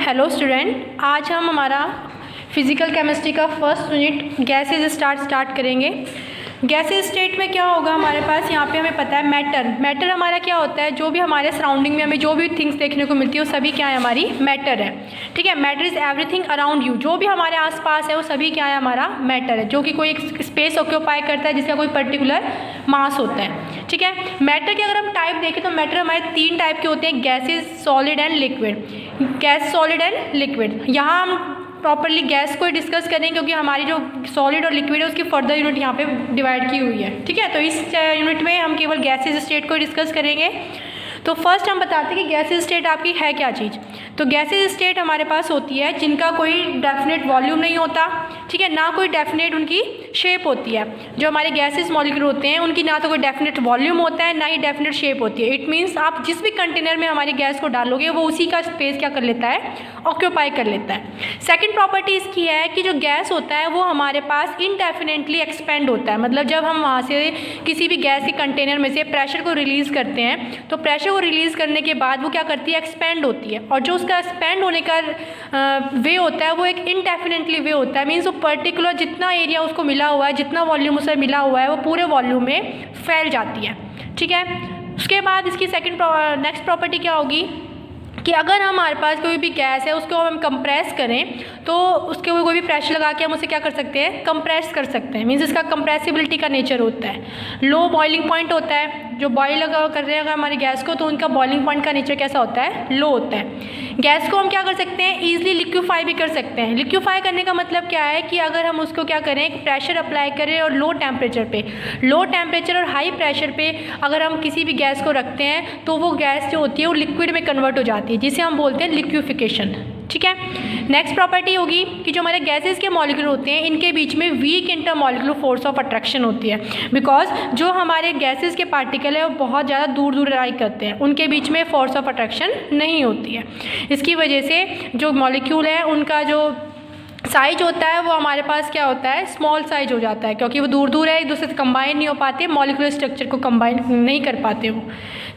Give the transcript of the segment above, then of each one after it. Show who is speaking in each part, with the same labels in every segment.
Speaker 1: Hello student, आज हम हमारा फिज़िकल केमिस्ट्री का फर्स्ट यूनिट गैसेज स्टार्ट करेंगे। गैसेज स्टेट में क्या होगा हमारे पास, यहाँ पे हमें पता है मैटर हमारा क्या होता है, जो भी हमारे सराउंडिंग में हमें जो भी थिंग्स देखने को मिलती है वो सभी क्या है, हमारी मैटर है। ठीक है, matter is everything around you, जो भी हमारे आसपास है वो सभी क्या है, हमारा मैटर है, जो कि कोई एक स्पेस ऑक्यूपाई करता है जिसका कोई पर्टिकुलर मास होता है। ठीक है, मैटर के अगर हम टाइप देखें तो मैटर हमारे 3 टाइप के होते हैं, gases, solid and liquid. Gas, solid and liquid, यहाँ हम प्रॉपरली गैस को डिस्कस करें क्योंकि हमारी जो सॉलिड और लिक्विड है उसकी फर्दर यूनिट यहाँ पे डिवाइड की हुई है। ठीक है, तो इस यूनिट में हम केवल गैसेज स्टेट को डिस्कस करेंगे। तो फर्स्ट हम बताते हैं कि गैसेज स्टेट आपकी है क्या चीज़। तो गैसेज स्टेट हमारे पास होती है जिनका कोई डेफिनेट वॉल्यूम नहीं होता, ठीक है, ना कोई डेफिनेट उनकी शेप होती है। जो हमारे गैसेज मॉलिक्यूल होते हैं उनकी ना तो कोई डेफिनेट वॉल्यूम होता है, ना ही डेफिनेट शेप होती है। इट मीन्स आप जिस भी कंटेनर में हमारी गैस को डालोगे वो उसी का स्पेस क्या कर लेता है, ऑक्यूपाई कर लेता है। सेकेंड प्रॉपर्टी इसकी है कि जो गैस होता है वो हमारे पास इनडेफिनेटली एक्सपेंड होता है। मतलब जब हम वहाँ से किसी भी गैस के कंटेनर में से प्रेशर को रिलीज़ करते हैं तो प्रेशर को रिलीज़ करने के बाद वो क्या करती है, एक्सपेंड होती है। और जो उसका एक्सपेंड होने का वे होता है वो एक इनडेफिनेटली वे होता है। मीन्स वो पर्टिकुलर जितना एरिया उसको मिला हुआ है, जितना वॉल्यूम उसे मिला हुआ है वो पूरे वॉल्यूम में फैल जाती है। ठीक है, उसके बाद इसकी नेक्स्ट प्रॉपर्टी क्या होगी कि अगर हमारे पास कोई भी गैस है उसको हम कंप्रेस करें तो उसके कोई भी प्रेशर लगा के हम उसे क्या कर सकते हैं, कंप्रेस कर सकते हैं। मीन्स इसका कंप्रेसिबिलिटी का नेचर होता है। लो बॉइलिंग पॉइंट होता है, जो बॉयल लगा कर रहे हैं अगर हमारी गैस को तो उनका बॉइलिंग पॉइंट का नेचर कैसा होता है, लो होता है। गैस को हम क्या कर सकते हैं, ईजिली लिक्विफाई भी कर सकते हैं। लिक्विफाई करने का मतलब क्या है कि अगर हम उसको क्या करें, प्रेशर अप्लाई करें और लो टेम्परेचर और हाई प्रेशर पे अगर हम किसी भी गैस को रखते हैं तो वो गैस जो होती है वो लिक्विड में कन्वर्ट हो जाती है, जिसे हम बोलते हैं लिक्विफिकेशन। ठीक है, नेक्स्ट प्रॉपर्टी होगी कि जो हमारे गैसेस के मॉलिक्यूल होते हैं इनके बीच में weak intermolecular force of attraction होती है। बिकॉज जो हमारे गैसेस के पार्टिकल है वो बहुत ज़्यादा दूर दूर लाई करते हैं, उनके बीच में फोर्स ऑफ अट्रैक्शन नहीं होती है। इसकी वजह से जो मॉलिक्यूल है उनका जो साइज होता है वो हमारे पास क्या होता है, स्मॉल साइज हो जाता है, क्योंकि वो दूर दूर है, एक दूसरे से कंबाइन नहीं हो पाते, मॉलिक्यूलर स्ट्रक्चर को कंबाइन नहीं कर पाते वो।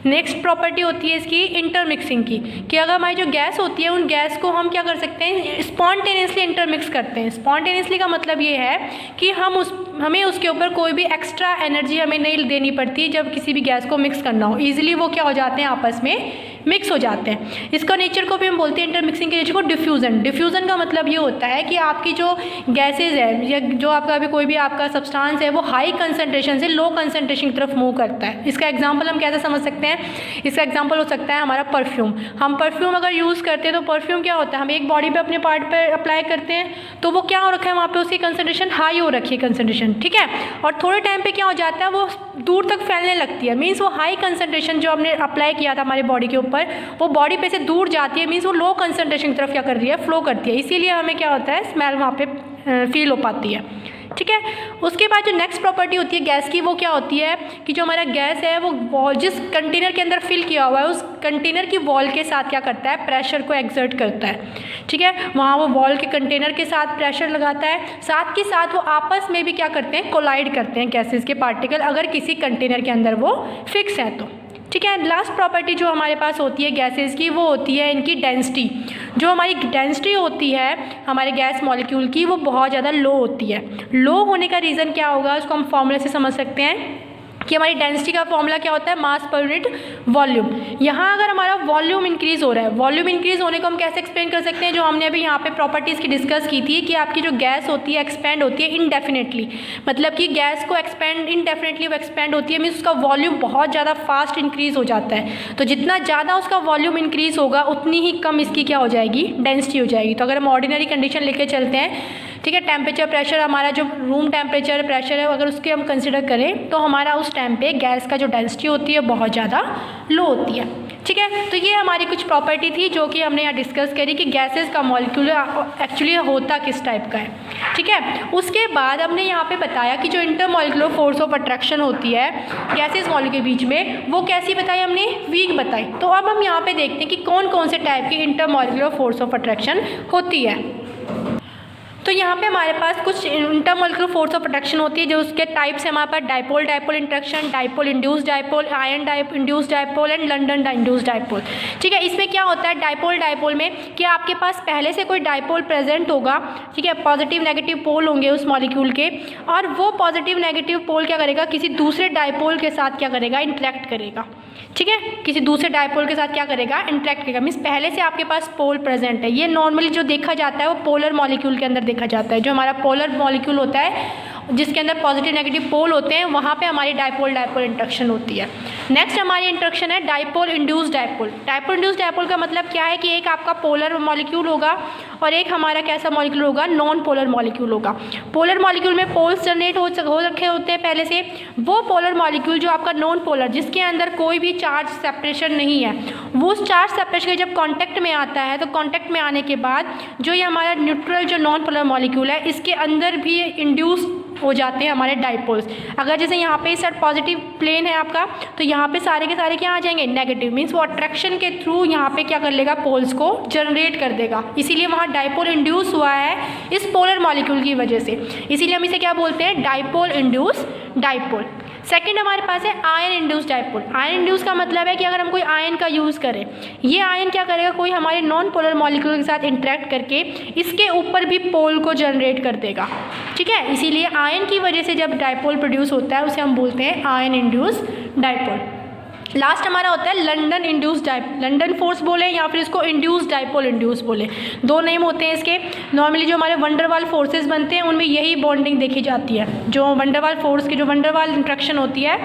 Speaker 1: नेक्स्ट प्रॉपर्टी होती है इसकी इंटरमिक्सिंग की, कि अगर हमारी जो गैस होती है उन गैस को हम क्या कर सकते हैं, स्पॉन्टेनियसली इंटरमिक्स करते हैं। स्पॉन्टेनियसली का मतलब ये है कि हमें उसके ऊपर कोई भी एक्स्ट्रा एनर्जी हमें नहीं देनी पड़ती जब किसी भी गैस को मिक्स करना हो, ईजिली वो क्या हो जाते हैं, आपस में मिक्स हो जाते हैं। इसका नेचर को भी हम बोलते हैं, इंटरमिक्सिंग के नेचर को डिफ्यूज़न। डिफ्यूज़न का मतलब ये होता है कि आपकी जो गैसेज है या जो आपका अभी कोई भी आपका सब्सटेंस है वो हाई कंसनट्रेशन से लो कंसनट्रेशन की तरफ मूव करता है। इसका एग्जांपल हम कैसे समझ सकते हैं, इसका एग्जांपल हो सकता है हमारा परफ्यूम। हम परफ्यूम अगर यूज़ करते हैं तो परफ्यूम क्या होता है, हम एक बॉडी पे अपने पार्ट पे अप्लाई करते हैं तो वो क्या हो रखा है, वहाँ पे उसकी कंसनट्रेशन हाई हो रखी है कंसनट्रेशन। ठीक है, और थोड़े टाइम पे क्या हो जाता है, वो दूर तक फैलने लगती है। मीन्स वो हाई कंसनट्रेशन जो हमने अप्लाई किया था हमारी बॉडी के ऊपर वो बॉडी पे से दूर जाती है। मीन्स वो लो कंसनट्रेशन की तरफ क्या कर रही है, फ्लो करती है, इसीलिए हमें क्या होता है, स्मेल वहाँ पे फील हो पाती है। ठीक है, उसके बाद जो नेक्स्ट प्रॉपर्टी होती है गैस की वो क्या होती है कि जो हमारा गैस है वो जिस कंटेनर के अंदर फिल किया हुआ है उस कंटेनर की वॉल के साथ क्या करता है, प्रेशर को एक्सर्ट करता है। ठीक है, वहाँ वो वॉल के कंटेनर के साथ प्रेशर लगाता है, साथ के साथ वो आपस में भी क्या करते हैं, कोलाइड करते हैं गैसेस के पार्टिकल, अगर किसी कंटेनर के अंदर वो फिक्स है तो। ठीक है, लास्ट प्रॉपर्टी जो हमारे पास होती है गैसेस की वो होती है इनकी डेंसिटी। जो हमारी डेंसिटी होती है हमारे गैस मॉलिक्यूल की वो बहुत ज़्यादा लो होती है। लो होने का रीज़न क्या होगा उसको हम फॉर्मूले से समझ सकते हैं कि हमारी डेंसिटी का फॉर्मूला क्या होता है, मास पर यूनिट वॉल्यूम। यहाँ अगर हमारा वॉल्यूम इंक्रीज़ हो रहा है, वॉल्यूम इंक्रीज़ होने को हम कैसे एक्सप्लेन कर सकते हैं, जो हमने अभी यहाँ पे प्रॉपर्टीज़ की डिस्कस की थी कि आपकी जो गैस होती है एक्सपेंड होती है इनडेफिनेटली। मतलब कि गैस को एक्सपेंड इनडेफिनेटली वो एक्सपेंड होती है, मीन्स उसका वॉल्यूम बहुत ज़्यादा फास्ट इंक्रीज़ हो जाता है। तो जितना ज़्यादा उसका वॉल्यूम इंक्रीज़ होगा उतनी ही कम इसकी क्या हो जाएगी, डेंसिटी हो जाएगी। तो अगर हम ऑर्डिनरी कंडीशन लेके चलते हैं, ठीक है, टेम्परेचर प्रेशर हमारा जो रूम टेम्परेचर प्रेशर है अगर उसके हम कंसिडर करें तो हमारा उस टाइम पे गैस का जो डेंसिटी होती है बहुत ज़्यादा लो होती है। ठीक है, तो ये हमारी कुछ प्रॉपर्टी थी जो कि हमने यहाँ डिस्कस करी कि गैसेस का मॉलिक्यूल एक्चुअली होता किस टाइप का है। ठीक है, उसके बाद हमने यहाँ पे बताया कि जो इंटरमॉलिक्यूलर फोर्स ऑफ अट्रैक्शन होती है गैसेस मॉलिक्यूल के बीच में वो कैसी बताई हमने, वीक बताई। तो अब हम यहाँ पे देखते हैं कि कौन कौन से टाइप की इंटरमॉलिक्यूलर फोर्स ऑफ अट्रैक्शन होती है। तो यहाँ पे हमारे पास कुछ इंटरमोलिकुलर फोर्स ऑफ अट्रैक्शन होती है, जो उसके टाइप्स है हमारे पास dipole dipole interaction, dipole induced dipole, ion induced dipole and London induced dipole. ठीक है, इसमें क्या होता है डाइपोल डाइपोल में कि आपके पास पहले से कोई डाइपोल प्रेजेंट होगा, ठीक है, पॉजिटिव नेगेटिव पोल होंगे उस मॉलिक्यूल के, और वो पॉजिटिव नेगेटिव पोल क्या करेगा, किसी दूसरे डाइपोल के साथ क्या करेगा, इंटरेक्ट करेगा। ठीक है, किसी दूसरे डाइपोल के साथ क्या करेगा, इंटरेक्ट करेगा। मीन्स पहले से आपके पास पोल प्रेजेंट है। ये नॉर्मली जो देखा जाता है वो पोलर मॉलिक्यूल के अंदर देखा जाता है। जो हमारा पोलर मॉलिक्यूल होता है जिसके अंदर पॉजिटिव नेगेटिव पोल होते हैं, वहाँ पे हमारी डाइपोल डाइपोल इंट्रैक्शन होती है। नेक्स्ट हमारी इंट्रैक्शन है dipole induced dipole. Dipole induced dipole का मतलब क्या है कि एक आपका पोलर मॉलिक्यूल होगा और एक हमारा कैसा मॉलिक्यूल होगा, नॉन पोलर मॉलिक्यूल होगा। पोलर मॉलिक्यूल में पोल्स जनरेट हो रखे होते हैं पहले से। वो पोलर मॉलिक्यूल जो आपका नॉन पोलर, जिसके अंदर कोई भी चार्ज सेपरेशन नहीं है, वो उस चार्ज सेपरेशन जब कॉन्टैक्ट में आता है, तो कॉन्टैक्ट में आने के बाद जो ये हमारा न्यूट्रल जो नॉन पोलर मॉलिक्यूल है, इसके अंदर भी इंड्यूस हो जाते हैं हमारे डाइपोल्स। अगर जैसे यहाँ पे सर पॉजिटिव प्लेन है आपका, तो यहाँ पे सारे के सारे क्या आ जाएंगे, नेगेटिव। मीन्स वो अट्रैक्शन के थ्रू यहाँ पे क्या कर लेगा, पोल्स को जनरेट कर देगा। इसीलिए वहाँ डाइपोल इंड्यूस हुआ है इस पोलर मॉलिक्यूल की वजह से। इसीलिए हम इसे क्या बोलते हैं, डाइपोल इंड्यूस डाइपोल। सेकंड हमारे पास है ion induce dipole. Ion induce का मतलब है कि अगर हम कोई आयन का यूज़ करें, ये आयन क्या करेगा, कोई हमारे नॉन पोलर मॉलिक्यूल के साथ इंटरेक्ट करके इसके ऊपर भी पोल को जनरेट कर देगा। ठीक है, इसीलिए आयन की वजह से जब डाइपोल प्रोड्यूस होता है उसे हम बोलते हैं आयन इंड्यूस डाइपोल। लास्ट हमारा होता है London induce dipole. London force बोले या फिर इसको इंड्यूस डाइपोल इंड्यूस बोले, दो नेम होते हैं इसके। नॉर्मली जो हमारे वंडरवाल फोर्सेस बनते हैं उनमें यही बॉन्डिंग देखी जाती है। जो वंडरवाल फोर्स की जो वंडरवाल इंट्रैक्शन होती है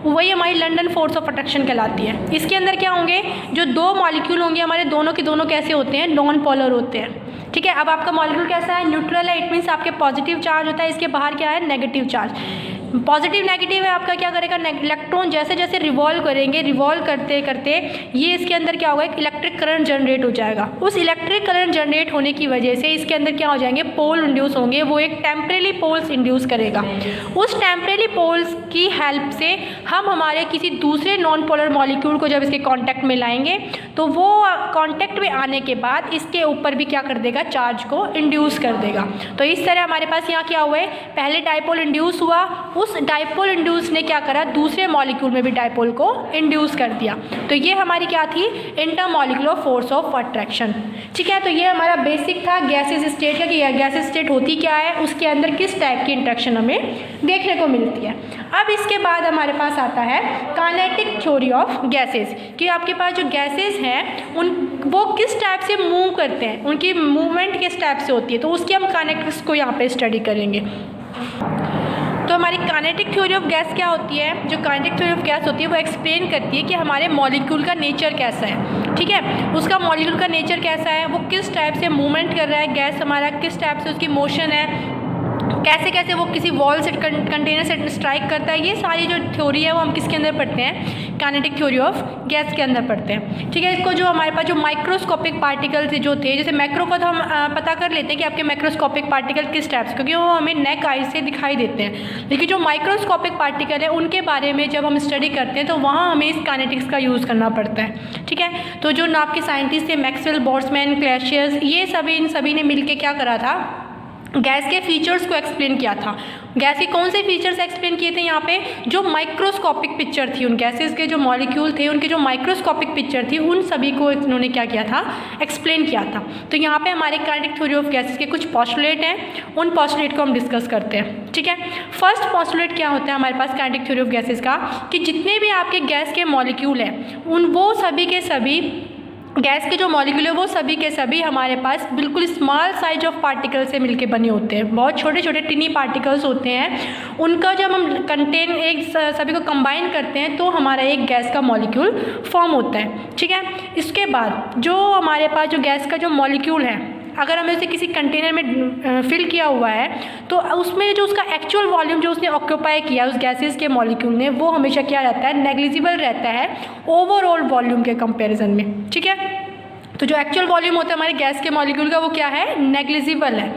Speaker 1: वही हमारी लंदन फोर्स ऑफ अट्रैक्शन कहलाती है। इसके अंदर क्या होंगे, जो दो मॉलिक्यूल होंगे हमारे, दोनों के दोनों कैसे होते हैं, नॉन पोलर होते हैं। ठीक है, अब आपका मॉलिक्यूल कैसा है, न्यूट्रल है। इट मीन्स आपके पॉजिटिव चार्ज होता है, इसके बाहर क्या है, नेगेटिव चार्ज। पॉजिटिव नेगेटिव है आपका, क्या करेगा, इलेक्ट्रॉन जैसे जैसे रिवॉल्व करेंगे, रिवॉल्व करते करते ये इसके अंदर क्या होगा, एक इलेक्ट्रिक करंट जनरेट हो जाएगा। उस इलेक्ट्रिक करंट जनरेट होने की वजह से इसके अंदर क्या हो जाएंगे, पोल इंड्यूस होंगे। वो एक टेम्परेरी पोल्स इंड्यूस करेगा। उस टेम्परेरी पोल्स की हेल्प से हम हमारे किसी दूसरे नॉन पोलर मॉलिक्यूल को जब इसके कॉन्टैक्ट में लाएंगे, तो वो कॉन्टैक्ट में आने के बाद इसके ऊपर भी क्या कर देगा, चार्ज को इंड्यूस कर देगा। तो इस तरह हमारे पास यहाँ क्या हुआ है, पहले डाइपोल इंड्यूस हुआ, उस डाइपोल इंड्यूस ने क्या करा, दूसरे मॉलिक्यूल में भी डाइपोल को इंड्यूस कर दिया। तो ये हमारी क्या थी, इंटरमॉलिक्यूलर फोर्स ऑफ अट्रैक्शन। ठीक है, तो ये हमारा बेसिक था गैसेस स्टेट का, कि गैसेस स्टेट होती क्या है, उसके अंदर किस टाइप की इंट्रैक्शन हमें देखने को मिलती है। अब इसके बाद हमारे पास आता है काइनेटिक थ्योरी ऑफ गैसेस, कि आपके पास जो गैसेस हैं वो किस टाइप से मूव करते हैं, उनकी मूवमेंट किस टाइप से होती है। तो उसकी हम काइनेटिक्स को यहाँ पे स्टडी करेंगे। तो हमारी काइनेटिक थ्योरी ऑफ गैस क्या होती है, जो काइनेटिक थ्योरी ऑफ गैस होती है वो एक्सप्लेन करती है कि हमारे मॉलिक्यूल का नेचर कैसा है। ठीक है, उसका मॉलिक्यूल का नेचर कैसा है, वो किस टाइप से मूवमेंट कर रहा है, गैस हमारा किस टाइप से उसकी मोशन है, कैसे कैसे वो किसी वॉल से कंटेनर से स्ट्राइक करता है। ये सारी जो थ्योरी है वो हम किसके अंदर पढ़ते हैं, काइनेटिक थ्योरी ऑफ गैस के अंदर पढ़ते हैं। ठीक है, इसको जो हमारे पास जो माइक्रोस्कोपिक पार्टिकल जो थे, जैसे मैक्रो को तो हम पता कर लेते हैं कि आपके माइक्रोस्कोपिक पार्टिकल किस टाइप से, क्योंकि वो हमें नेक आई से दिखाई देते हैं। लेकिन जो माइक्रोस्कोपिक पार्टिकल है उनके बारे में जब हम स्टडी करते हैं तो वहाँ हमें इस काइनेटिक्स का यूज़ करना पड़ता है। ठीक है, तो जो नाम के साइंटिस्ट थे, मैक्सवेल, बोल्ट्जमैन, क्लैसियस, ये सभी इन सभी ने मिलकर क्या करा था, गैस के फीचर्स को एक्सप्लेन किया था। गैस के कौन से फीचर्स एक्सप्लेन किए थे, यहाँ पे जो माइक्रोस्कोपिक पिक्चर थी, उन गैसेस के जो मॉलिक्यूल थे उनके जो माइक्रोस्कोपिक पिक्चर थी, उन सभी को इन्होंने क्या किया था, एक्सप्लेन किया था। तो यहाँ पे हमारे काइनेटिक थ्योरी ऑफ गैसेस के कुछ पॉस्टुलेट हैं, उन पॉस्टुलेट को हम डिस्कस करते हैं। ठीक है, फर्स्ट पॉस्टुलेट क्या होता है हमारे पास काइनेटिक थ्योरी ऑफ गैसेस का, कि जितने भी आपके गैस के मॉलिक्यूल हैं वो सभी के सभी, गैस के जो मॉलिक्यूल है वो सभी के सभी हमारे पास बिल्कुल स्मॉल साइज ऑफ पार्टिकल से मिलके बने होते हैं। बहुत छोटे छोटे टिनी पार्टिकल्स होते हैं, उनका जब हम कंटेन एक सभी को कंबाइन करते हैं तो हमारा एक गैस का मॉलिक्यूल फॉर्म होता है। ठीक है, इसके बाद जो हमारे पास जो गैस का जो मॉलिक्यूल है, अगर हमें उसे किसी कंटेनर में फिल किया हुआ है तो उसमें जो उसका एक्चुअल वॉल्यूम जो उसने ऑक्यूपाई किया उस गैसेस के मॉलिक्यूल ने, वो हमेशा क्या रहता है, नेग्लिजिबल रहता है ओवरऑल वॉल्यूम के कंपैरिजन में। ठीक है, तो जो एक्चुअल वॉल्यूम होता है हमारे गैस के मॉलिक्यूल का वो क्या है, नेग्लिजिबल है।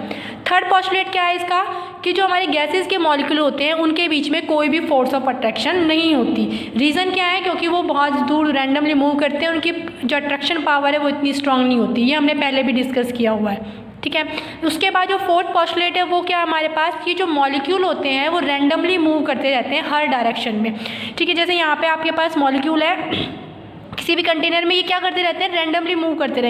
Speaker 1: थर्ड पॉस्टुलेट क्या है इसका, कि जो हमारे गैसेस के मॉलिक्यूल होते हैं उनके बीच में कोई भी फोर्स ऑफ अट्रैक्शन नहीं होती। रीज़न क्या है, क्योंकि वो बहुत दूर रैंडमली मूव करते हैं, उनकी जो अट्रैक्शन पावर है वो इतनी स्ट्रांग नहीं होती। ये हमने पहले भी डिस्कस किया हुआ है। ठीक है। उसके बाद जो फोर्थ पोस्टुलेट है वो क्या हमारे पास, ये जो मॉलिक्यूल होते हैं वो रैंडमली मूव करते रहते हैं हर डायरेक्शन में। ठीक है, जैसे यहाँ पे आपके पास मॉलिक्यूल है किसी भी कंटेनर में, ये क्या करते रहते हैं, रैंडमली मूव करते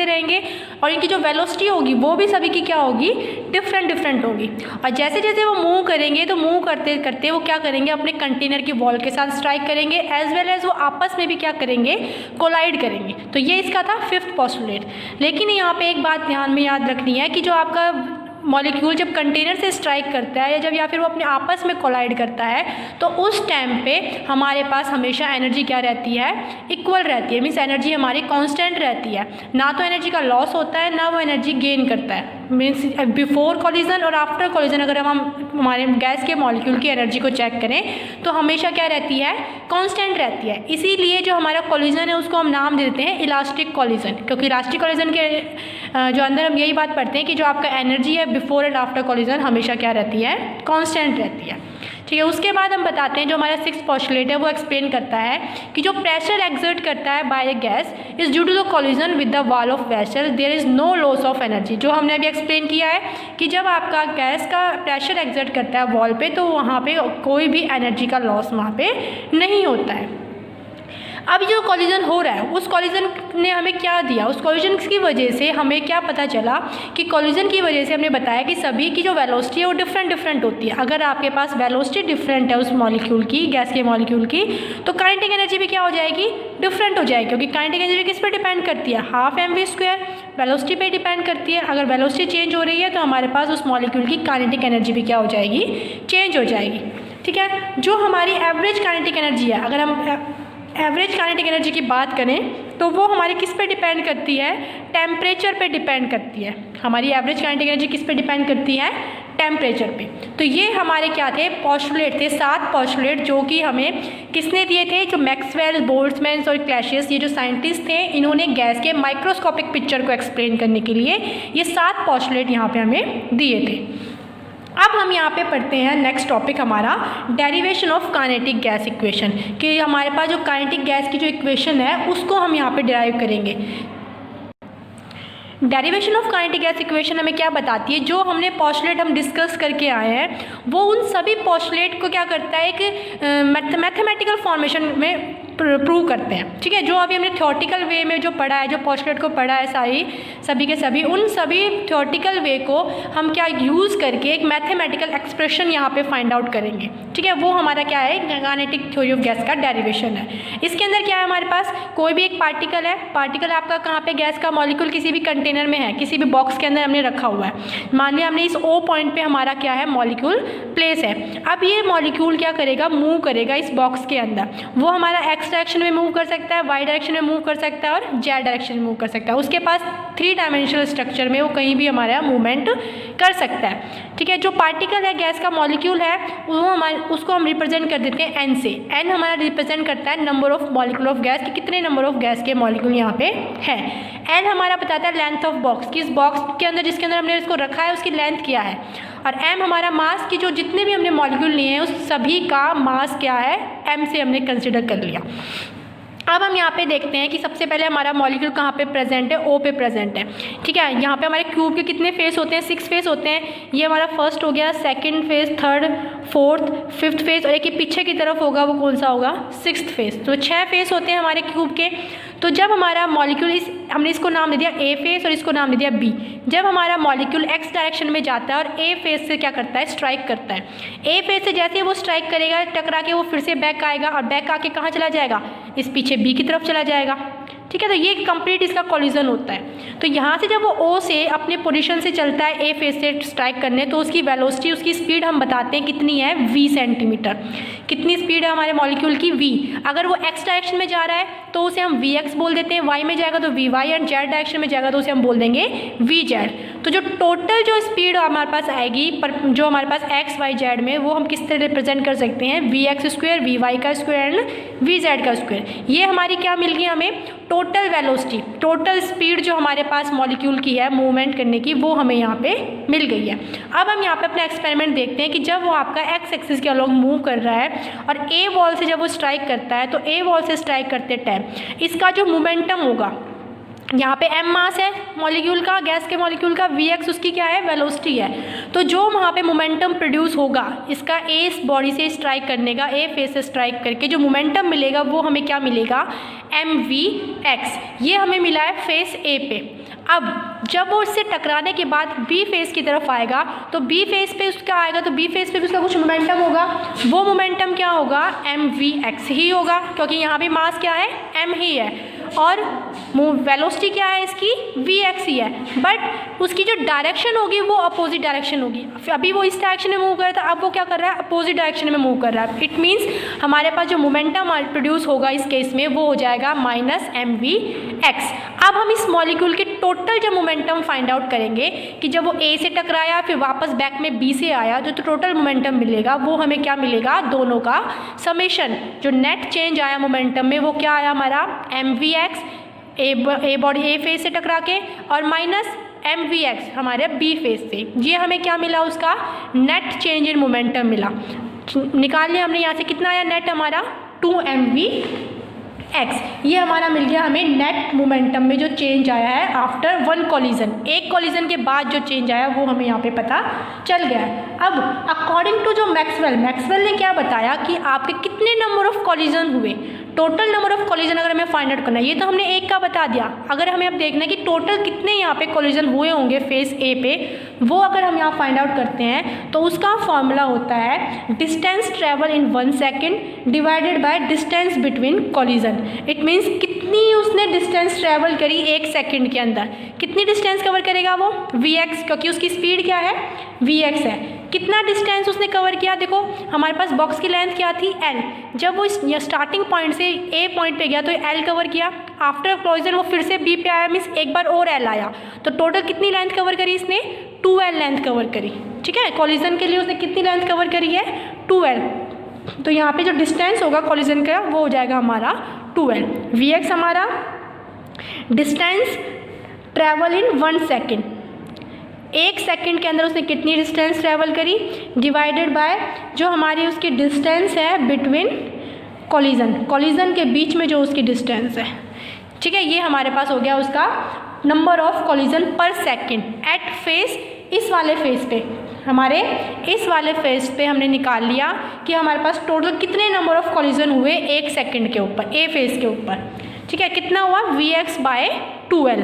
Speaker 1: रहेंगे और इनकी जो वेलोसिटी होगी वो भी सभी की क्या होगी, डिफरेंट होगी। और जैसे जैसे वो मूव करेंगे तो मूव करते करते वो क्या करेंगे, अपने कंटेनर की वॉल के साथ स्ट्राइक करेंगे, एज वेल एज वो आपस में भी क्या करेंगे, कोलाइड करेंगे। तो ये इसका था फिफ्थ पोस्टुलेट। लेकिन यहाँ पे एक बात ध्यान में याद रखनी है कि जो आपका मॉलिक्यूल जब कंटेनर से स्ट्राइक करता है या फिर वो अपने आपस में कोलाइड करता है तो उस टाइम पे हमारे पास हमेशा एनर्जी क्या रहती है, इक्वल रहती है। मीन्स एनर्जी हमारी कांस्टेंट रहती है, ना तो एनर्जी का लॉस होता है ना वो एनर्जी गेन करता है। मीन्स बिफोर कॉलिजन और आफ्टर कॉलिजन अगर हम हमारे गैस के मॉलिक्यूल की एनर्जी को चेक करें तो हमेशा क्या रहती है, कांस्टेंट रहती है। इसीलिए जो हमारा कॉलिजन है उसको हम नाम दे देते हैं इलास्टिक कॉलिजन, क्योंकि इलास्टिक कॉलिजन के जो अंदर हम यही बात पढ़ते हैं कि जो आपका एनर्जी है बिफोर एंड आफ्टर कॉलिजन हमेशा क्या रहती है, कांस्टेंट रहती है। ठीक है, उसके बाद हम बताते हैं जो हमारा सिक्स्थ पोस्टुलेट है वो एक्सप्लेन करता है कि जो प्रेशर एक्सर्ट करता है by the gas is due to the collision with the wall of vessel there is no loss of energy. जो हमने अभी एक्सप्लेन किया है कि जब आपका गैस का प्रेशर एक्सर्ट करता है वॉल पे तो वहाँ पे कोई भी एनर्जी का लॉस वहाँ पे नहीं होता है। अब जो कॉलिजन हो रहा है उस कॉलिजन ने हमें क्या दिया, उस कॉलिजन की वजह से हमें क्या पता चला कि कॉलिजन की वजह से हमने बताया कि सभी की जो वेलोसिटी है वो डिफरेंट होती है। अगर आपके पास वेलोसिटी डिफरेंट है उस मॉलिक्यूल की, गैस के मॉलिक्यूल की, तो काइनेटिक एनर्जी भी क्या हो जाएगी, डिफरेंट हो जाएगी। क्योंकि काइनेटिक एनर्जी किस पर डिपेंड करती है, हाफ mv² वेलोसिटी पे डिपेंड करती है। अगर वेलोसिटी चेंज हो रही है तो हमारे पास उस मॉलिक्यूल की काइनेटिक एनर्जी भी क्या हो जाएगी, चेंज हो जाएगी। ठीक है, जो हमारी एवरेज काइनेटिक एनर्जी है, अगर हम एवरेज काइनेटिक एनर्जी की बात करें तो वो हमारी किस पे डिपेंड करती है, टेम्परेचर पे डिपेंड करती है। हमारी एवरेज काइनेटिक एनर्जी किस पे डिपेंड करती है, टेम्परेचर पे। तो ये हमारे क्या थे, पोस्टुलेट थे, 7 पोस्टुलेट जो कि हमें किसने दिए थे, जो मैक्सवेल, बोल्ट्जमैन और क्लैसियस, ये जो साइंटिस्ट थे, इन्होंने गैस के माइक्रोस्कोपिक पिक्चर को एक्सप्लेन करने के लिए ये 7 पोस्टुलेट यहाँ पे हमें दिए थे। अब हम यहाँ पे पढ़ते हैं नेक्स्ट टॉपिक हमारा derivation of kinetic gas equation, कि हमारे पास जो काइनेटिक गैस की जो इक्वेशन है उसको हम यहाँ पे डिराइव करेंगे। Derivation of kinetic gas equation हमें क्या बताती है, जो हमने पोस्टुलेट हम डिस्कस करके आए हैं वो उन सभी पोस्टुलेट को क्या करता है, एक मैथमेटिकल फॉर्मेशन में प्रूव करते हैं। ठीक है, जो अभी हमने थ्योरेटिकल वे में जो पढ़ा है, जो पोस्टुलेट को पढ़ा है सभी के सभी, उन सभी थ्योरेटिकल वे को हम क्या यूज़ करके एक मैथमेटिकल एक्सप्रेशन यहाँ पे फाइंड आउट करेंगे। ठीक है, वो हमारा क्या है, काइनेटिक थ्योरी ऑफ गैस का डेरिवेशन है। इसके अंदर क्या है, हमारे पास कोई भी एक पार्टिकल है, पार्टिकल आपका कहाँ पे, गैस का मॉलिक्यूल किसी भी कंटेनर में है, किसी भी बॉक्स के अंदर हमने रखा हुआ है। मान लिया हमने इस O पॉइंट पे हमारा क्या है, मॉलिक्यूल प्लेस है। अब ये मॉलिक्यूल क्या करेगा, मूव करेगा इस बॉक्स के अंदर। वो हमारा एक्स डायरेक्शन में मूव कर सकता है, वाई डायरेक्शन में मूव कर सकता है और जेड डायरेक्शन में मूव कर सकता है। उसके पास 3 डायमेंशनल स्ट्रक्चर में वो कहीं भी हमारा मूवमेंट कर सकता है। ठीक है, जो पार्टिकल है, गैस का मॉलिक्यूल है, वो उसको हम रिप्रेजेंट कर देते हैं n से। n हमारा रिप्रेजेंट करता है number of molecule of gas, कि कितने नंबर ऑफ गैस के मॉलिक्यूल यहाँ पे है। n हमारा बताता है लेंथ ऑफ बॉक्स, कि इस बॉक्स के अंदर जिसके अंदर हमने इसको रखा है उसकी लेंथ क्या है। और m हमारा मास, की जो जितने भी हमने मॉलिक्यूल लिए हैं उस सभी का मास क्या है, m से हमने कंसिडर कर लिया। अब हम यहाँ पे देखते हैं कि सबसे पहले हमारा मॉलिक्यूल कहाँ पे प्रेजेंट है, O पे प्रेजेंट है। ठीक है, यहाँ पे हमारे क्यूब के कितने फेस होते हैं, 6 फेस होते हैं। ये हमारा फर्स्ट हो गया, second face, third, fourth, fifth face, और एक ही पीछे की तरफ होगा वो कौन सा होगा, 6th फेस। तो 6 फेस होते हैं हमारे क्यूब के। तो जब हमारा मॉलिक्यूल हमने इसको नाम दे दिया A फेस और इसको नाम दे दिया B। जब हमारा मॉलिक्यूल X डायरेक्शन में जाता है और A फेस से क्या करता है, स्ट्राइक करता है। A फेस से जैसे ही वो स्ट्राइक करेगा, टकरा के वो फिर से बैक आएगा और बैक आके कहाँ चला जाएगा, इस पीछे B की तरफ चला जाएगा। ठीक है, तो ये कंप्लीट इसका कॉलिजन होता है। तो यहाँ से जब वो O से अपने पोजीशन से चलता है A फेस से स्ट्राइक करने, तो उसकी वेलोसिटी, उसकी स्पीड हम बताते हैं कितनी है, v सेंटीमीटर। कितनी स्पीड है हमारे मॉलिक्यूल की, v। अगर वो x डायरेक्शन में जा रहा है तो उसे हम vx बोल देते हैं, y में जाएगा तो vy, और z डायरेक्शन में जाएगा तो उसे हम बोल देंगे vz। तो जो टोटल जो स्पीड हमारे पास आएगी, पर जो हमारे पास x y z में, वो हम किस तरह रिप्रेजेंट कर सकते हैं, vx स्क्वायर, vy का स्क्वायर एंड vz का स्क्वायर। ये हमारी क्या मिल गई हमें, टोटल वेलोसिटी, टोटल स्पीड जो हमारे पास मॉलिक्यूल की है मूवमेंट करने की, वो हमें यहाँ पे मिल गई है। अब हम यहाँ पे अपना एक्सपेरिमेंट देखते हैं कि जब वो आपका एक्स एक्सिस के अलॉन्ग मूव कर रहा है और ए वॉल से जब वो स्ट्राइक करता है, तो ए वॉल से स्ट्राइक करते टाइम इसका जो मोमेंटम होगा, यहाँ पे m मास है मॉलिक्यूल का, गैस के मॉलिक्यूल का, vx उसकी क्या है, वेलोसिटी है। तो जो वहाँ पे मोमेंटम प्रोड्यूस होगा इसका a इस बॉडी से स्ट्राइक करने का, a फेस से स्ट्राइक करके जो मोमेंटम मिलेगा वो हमें क्या मिलेगा, mvx। ये हमें मिला है फेस a पे। अब जब वो इससे टकराने के बाद बी फेस की तरफ आएगा तो बी फेस पे उसका आएगा, तो बी फेस पे भी उसका कुछ मोमेंटम होगा, वो मोमेंटम क्या होगा, mvx ही होगा, क्योंकि यहाँ पे मास क्या है, m ही है और वेलोसिटी क्या है इसकी, vx ही है। बट उसकी जो डायरेक्शन होगी वो अपोजिट डायरेक्शन होगी। अभी वो इस डायरेक्शन में मूव कर रहा था, अब वो क्या कर रहा है, अपोजिट डायरेक्शन में मूव कर रहा है। इट मीन्स हमारे पास जो मोमेंटम प्रोड्यूस होगा इस केस में वो हो जाएगा -mvx। अब हम इस मॉलिक्यूल के टोटल जो मोमेंटम फाइंड आउट करेंगे कि जब वो a से टकराया फिर वापस बैक में b से आया, जो टोटल मोमेंटम मिलेगा वो हमें क्या मिलेगा, दोनों का समेशन। जो नेट चेंज आया मोमेंटम में वो क्या आया हमारा, mvx a body a face से टकरा के और -mvx हमारे b फेस से। ये हमें क्या मिला, उसका नेट चेंज इन मोमेंटम मिला। निकाल लिया हमने यहाँ से, कितना आया नेट हमारा, 2mvx। ये हमारा मिल गया हमें नेट मोमेंटम में जो चेंज आया है आफ्टर वन कॉलिजन, एक कॉलिजन के बाद जो चेंज आया वो हमें यहाँ पे पता चल गया है। अब अकॉर्डिंग टू जो मैक्सवेल ने क्या बताया कि आपके कितने नंबर ऑफ कॉलिजन हुए, टोटल नंबर ऑफ कॉलिजन अगर हमें फाइंड आउट करना है, ये तो हमने एक का बता दिया, अगर हमें अब देखना है कि टोटल कितने यहाँ पे कॉलिजन हुए होंगे फेस ए पे, वो अगर हम यहाँ फाइंड आउट करते हैं तो उसका फॉर्मूला होता है distance travel in 1 second divided by distance between collision. It means कितनी उसने डिस्टेंस ट्रेवल करी 1 सेकेंड के अंदर, कितनी डिस्टेंस कवर करेगा वो, vx, क्योंकि उसकी स्पीड क्या है, vx है। कितना डिस्टेंस उसने कवर किया, देखो हमारे पास बॉक्स की लेंथ क्या थी, l। जब वो इस स्टार्टिंग पॉइंट से a पॉइंट पे गया तो l कवर किया, आफ्टर कॉलिजन वो फिर से b पे आया, मीन्स एक बार और l आया, तो टोटल कितनी लेंथ कवर करी इसने, 2l लेंथ कवर करी। ठीक है, कॉलिजन के लिए उसने कितनी लेंथ कवर करी है, 2l। तो यहाँ पे जो डिस्टेंस होगा कॉलिजन का वो हो जाएगा हमारा 2l। vx हमारा distance travel in 1 second, 1 second के अंदर उसने कितनी डिस्टेंस ट्रैवल करी, डिवाइडेड बाय जो हमारी उसकी डिस्टेंस है बिटवीन कॉलिजन के बीच में जो उसकी डिस्टेंस है। ठीक है, ये हमारे पास हो गया उसका नंबर ऑफ कॉलिजन पर सेकेंड एट फेस। इस वाले फेस पे हमारे इस वाले फेस पे हमने निकाल लिया कि हमारे पास टोटल कितने नंबर ऑफ कॉलिजन हुए 1 सेकेंड के ऊपर, ए फेस के ऊपर। ठीक है, कितना हुआ, vx/2l,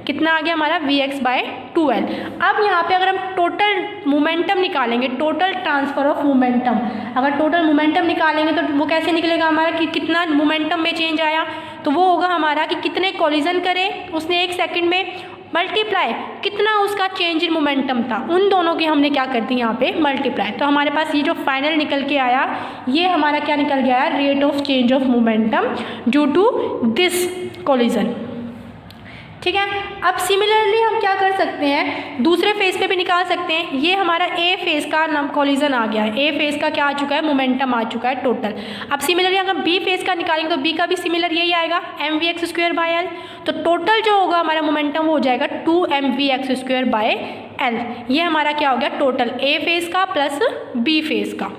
Speaker 1: कितना आ गया हमारा, vx/2l। अब यहाँ पे अगर हम टोटल मोमेंटम निकालेंगे, टोटल ट्रांसफर ऑफ मोमेंटम, अगर टोटल मोमेंटम निकालेंगे तो वो कैसे निकलेगा हमारा कि कितना मोमेंटम में चेंज आया, तो वो होगा हमारा कि कितने कॉलिजन करे उसने 1 सेकेंड में, मल्टीप्लाई कितना उसका चेंज इन मोमेंटम था, उन दोनों की हमने क्या कर दी यहाँ पे मल्टीप्लाई। तो हमारे पास ये जो फाइनल निकल के आया ये हमारा क्या निकल गया है, rate of change of momentum due to this collision. ठीक है, अब सिमिलरली हम क्या कर सकते हैं, दूसरे फेस पे भी निकाल सकते हैं। ये हमारा ए फेस का नाम कॉलिजन आ गया है, ए फेस का क्या आ चुका है, मोमेंटम आ चुका है टोटल। अब सिमिलरली अगर बी फेस का निकालेंगे तो बी का भी सिमिलर यही आएगा mvx²/l। तो टोटल जो होगा हमारा मोमेंटम वो हो जाएगा 2mvx²/l। ये हमारा क्या हो गया, टोटल ए फेस का प्लस बी फेस का।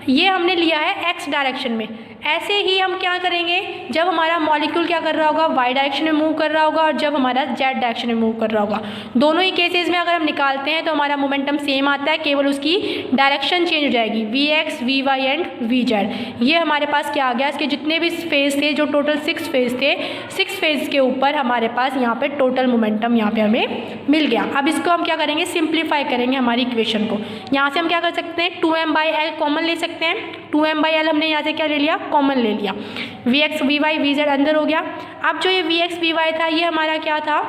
Speaker 1: ये हमने लिया है एक्स डायरेक्शन में। ऐसे ही हम क्या करेंगे, जब हमारा मॉलिक्यूल क्या कर रहा होगा, वाई डायरेक्शन में मूव कर रहा होगा और जब हमारा जेड डायरेक्शन में मूव कर रहा होगा, दोनों ही केसेस में अगर हम निकालते हैं तो हमारा मोमेंटम सेम आता है, केवल उसकी डायरेक्शन चेंज हो जाएगी, vx, vy एंड vz। ये हमारे पास क्या आ गया, इसके जितने भी फेज थे, जो टोटल 6 फेज थे, 6 फेज के ऊपर हमारे पास यहाँ पे टोटल मोमेंटम यहाँ पे हमें मिल गया। अब इसको हम क्या करेंगे, सिंप्लीफाई करेंगे हमारी इक्वेशन को। यहाँ से हम क्या कर सकते हैं, 2m/l कॉमन ले सकते हैं। 2m/l हमने यहाँ से क्या ले लिया, कॉमन ले लिया। vx, vy, vz अंदर हो गया। अब जो ये vx, vy था ये हमारा क्या था,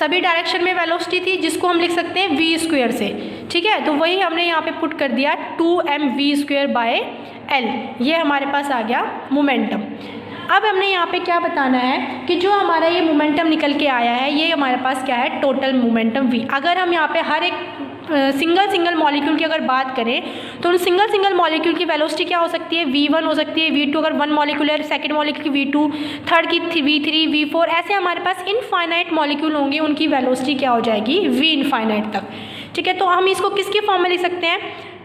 Speaker 1: सभी डायरेक्शन में वेलोसिटी थी, जिसको हम लिख सकते हैं v² से। ठीक है, तो वही हमने यहाँ पे पुट कर दिया 2mv²/l। ये हमारे पास आ गया मोमेंटम। अब हमने यहाँ पे क्या बताना है कि जो हमारा ये मोमेंटम निकल के आया है ये हमारे पास क्या है, टोटल मोमेंटम v। अगर हम यहाँ पे हर एक सिंगल मॉलिक्यूल की अगर बात करें तो उन सिंगल मॉलिक्यूल की वेलोसिटी क्या हो सकती है, v1 हो सकती है, v2 अगर 1 मॉलिक्यूल है, सेकंड मॉलिक्यूल की v2, थर्ड की v3, v4, ऐसे हमारे पास इनफाइनाइट मॉलिक्यूल होंगे, उनकी वेलोसिटी क्या हो जाएगी, v इनफाइनाइट तक। ठीक है, तो हम इसको किसके फॉर्म में लिख सकते हैं,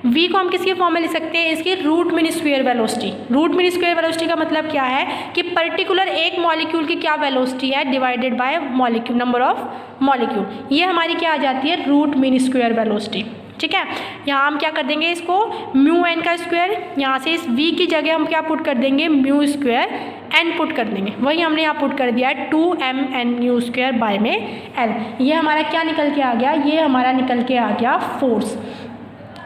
Speaker 1: v को हम किसके फॉर्म में लिख सकते हैं, इसकी root mean square velocity. Root mean square velocity का मतलब क्या है कि पर्टिकुलर एक मॉलिक्यूल की क्या वेलोसिटी है divided by molecule, number of molecule, ये हमारी क्या आ जाती है, रूट मीन स्क्वायर वेलोसिटी। ठीक है, यहाँ हम क्या कर देंगे, इसको म्यू एन का स्क्वायर, यहाँ से इस v की जगह हम क्या पुट कर देंगे, म्यू स्क्वायर एन पुट कर देंगे। वही हमने यहाँ पुट कर दिया है 2mn म्यू स्क्वायर बाय में एल। ये हमारा क्या निकल के आ गया, ये हमारा निकल के आ गया फोर्स।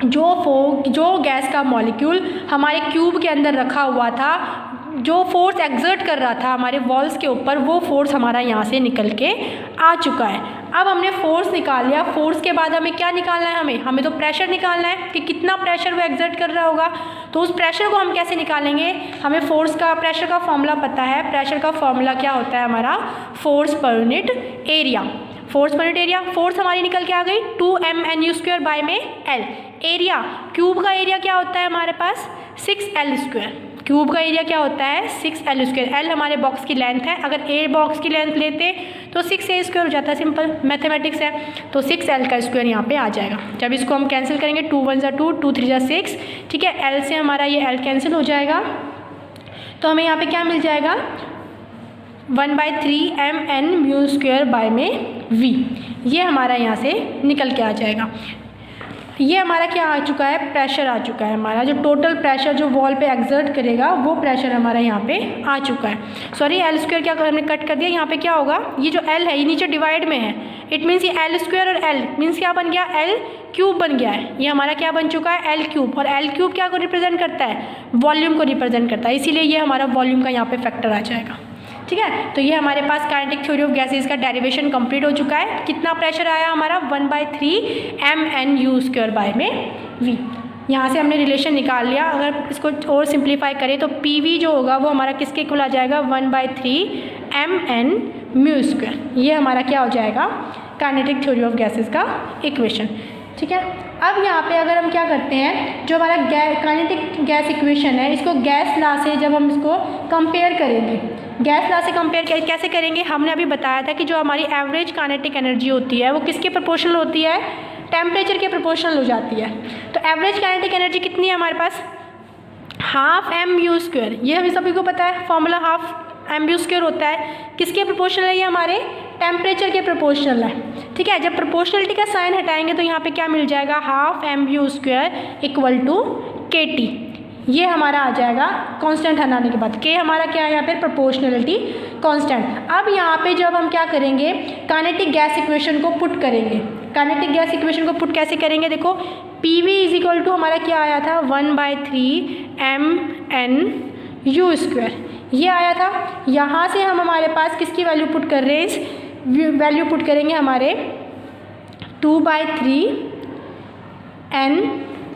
Speaker 1: जो गैस का मॉलिक्यूल हमारे क्यूब के अंदर रखा हुआ था, जो फोर्स एक्सर्ट कर रहा था हमारे वॉल्स के ऊपर, वो फोर्स हमारा यहाँ से निकल के आ चुका है। अब हमने फोर्स निकाल लिया, फोर्स के बाद हमें क्या निकालना है, हमें तो प्रेशर निकालना है कि कितना प्रेशर वो एक्सर्ट कर रहा होगा। तो उस प्रेशर को हम कैसे निकालेंगे, हमें फोर्स का प्रेशर का फॉर्मूला पता है। प्रेशर का फॉर्मूला क्या होता है हमारा, force per unit area. Force per unit area, force हमारी निकल के आ गई 2mnu स्क्वायर बाय में एल। एरिया, क्यूब का एरिया क्या होता है हमारे पास 6l स्क्वायर। क्यूब का एरिया क्या होता है 6l स्क्वायर। एल हमारे बॉक्स की लेंथ है, अगर ए बॉक्स की लेंथ लेते तो 6a स्क्वायर हो जाता है, सिंपल मैथमेटिक्स है। तो 6l का स्क्वायर यहाँ पे आ जाएगा। जब इसको हम कैंसिल करेंगे 2 1 ज़ा 2, 2 3 ज़ा 6, ठीक है, एल से हमारा ये एल कैंसिल हो जाएगा। तो हमें यहाँ पे क्या मिल जाएगा, 1/3mn म्यू स्क्वायर बाय में v। ये हमारा यहाँ से निकल के आ जाएगा। ये हमारा क्या आ चुका है, प्रेशर आ चुका है। हमारा जो टोटल प्रेशर जो वॉल पे एक्सर्ट करेगा वो प्रेशर हमारा यहाँ पे आ चुका है। सॉरी, एल स्क्वायर क्या हमने कट कर दिया, यहाँ पे क्या होगा, ये जो एल है ये नीचे डिवाइड में है, इट मीन्स ये एल स्क्वायर और एल मीन्स क्या बन गया, एल क्यूब बन गया है। ये हमारा क्या बन चुका है, एल क्यूब। और एल क्यूब क्या को रिप्रेजेंट करता है, वॉल्यूम को रिप्रेजेंट करता है, इसीलिए ये हमारा वॉल्यूम का यहाँ पे फैक्टर आ जाएगा। ठीक है, तो ये हमारे पास काइनेटिक थ्योरी ऑफ गैसेस का डेरिवेशन कंप्लीट हो चुका है। कितना प्रेशर आया हमारा 1/3mnu स्क्वायर बाय में v। यहाँ से हमने रिलेशन निकाल लिया। अगर इसको और सिंप्लीफाई करें तो pv जो होगा वो हमारा किसके इक्वल आ जाएगा, 1/3mn म्यू स्क्वायर। ये हमारा क्या हो जाएगा, काइनेटिक थ्योरी ऑफ गैसेस का इक्वेशन। ठीक है, अब यहाँ पे अगर हम क्या करते हैं, जो हमारा काइनेटिक गैस इक्वेशन है, इसको गैस लॉ से जब हम इसको कंपेयर करेंगे, गैस लॉ से कंपेयर कैसे करेंगे, हमने अभी बताया था कि जो हमारी एवरेज काइनेटिक एनर्जी होती है वो किसके प्रोपोर्शनल होती है, टेम्परेचर के प्रोपोर्शनल हो जाती है। तो एवरेज काइनेटिक एनर्जी कितनी है हमारे पास, 12mmu स्क्वायर। ये हमें सभी को पता है, फॉर्मूला 12mmu स्क्वायर होता है। किसके प्रोपोर्शनल है, ये हमारे टेम्परेचर के प्रोपोर्शनल है। ठीक है, जब प्रोपोर्शनलिटी का साइन हटाएंगे तो यहाँ पे क्या मिल जाएगा, 12mmu square equal to kT। ये हमारा आ जाएगा कांस्टेंट हटाने के बाद। के हमारा क्या है यहाँ पे, प्रोपोर्शनलिटी कांस्टेंट। अब यहाँ पे जब हम क्या करेंगे, काइनेटिक गैस इक्वेशन को पुट करेंगे। काइनेटिक गैस इक्वेशन को पुट कैसे करेंगे, देखो PV इज इक्वल टू हमारा क्या आया था, 1/3mnu स्क्वायर, ये आया था। यहाँ से हम हमारे पास किसकी वैल्यू पुट कर रहे हैं, इस वैल्यू पुट करेंगे हमारे 2/3n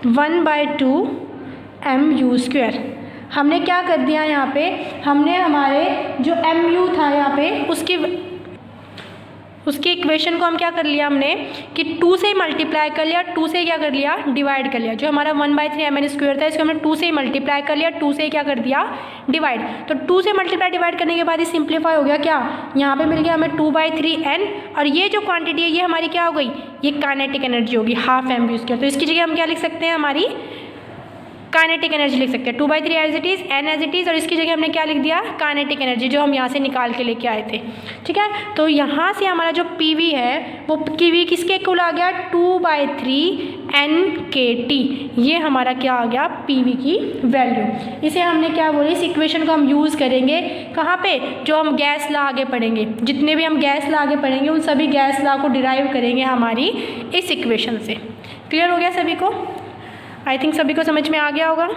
Speaker 1: 1/2mU स्क्वायर। हमने क्या कर दिया यहाँ पे, हमने हमारे जो mu था यहाँ पे उसकी इक्वेशन को हम क्या कर लिया, हमने कि 2 से मल्टीप्लाई कर लिया, 2 से क्या कर लिया, डिवाइड कर लिया। जो हमारा 1/3mn स्क्वायर था इसको हमने 2 से मल्टीप्लाई कर लिया, 2 से क्या कर दिया, डिवाइड। तो 2 से मल्टीप्लाई डिवाइड करने के बाद ये सिंप्लीफाई हो गया, क्या यहाँ पे मिल गया हमें 2/3n। और ये जो क्वांटिटी है ये हमारी क्या हो गई, ये काइनेटिक एनर्जी होगी 12mmu स्क्वायर। तो इसकी जगह हम क्या लिख सकते हैं, हमारी काइनेटिक एनर्जी लिख सकते हैं 2/3 as it is, n as it is, और इसकी जगह हमने क्या लिख दिया, काइनेटिक एनर्जी, जो हम यहाँ से निकाल के लेके आए थे। ठीक है, तो यहाँ से हमारा जो PV है वो PV किसके इक्वल आ गया, 2/3n kT। ये हमारा क्या आ गया, PV की वैल्यू। इसे हमने क्या बोले, इस इक्वेशन को हम यूज़ करेंगे कहाँ पे, जो हम गैस लॉ आगे पढ़ेंगे, जितने भी हम गैस लॉ आगे पढ़ेंगे उन सभी गैस लॉ को डिराइव करेंगे हमारी इस इक्वेशन से। क्लियर हो गया सभी को, आई थिंक सभी को समझ में आ गया होगा।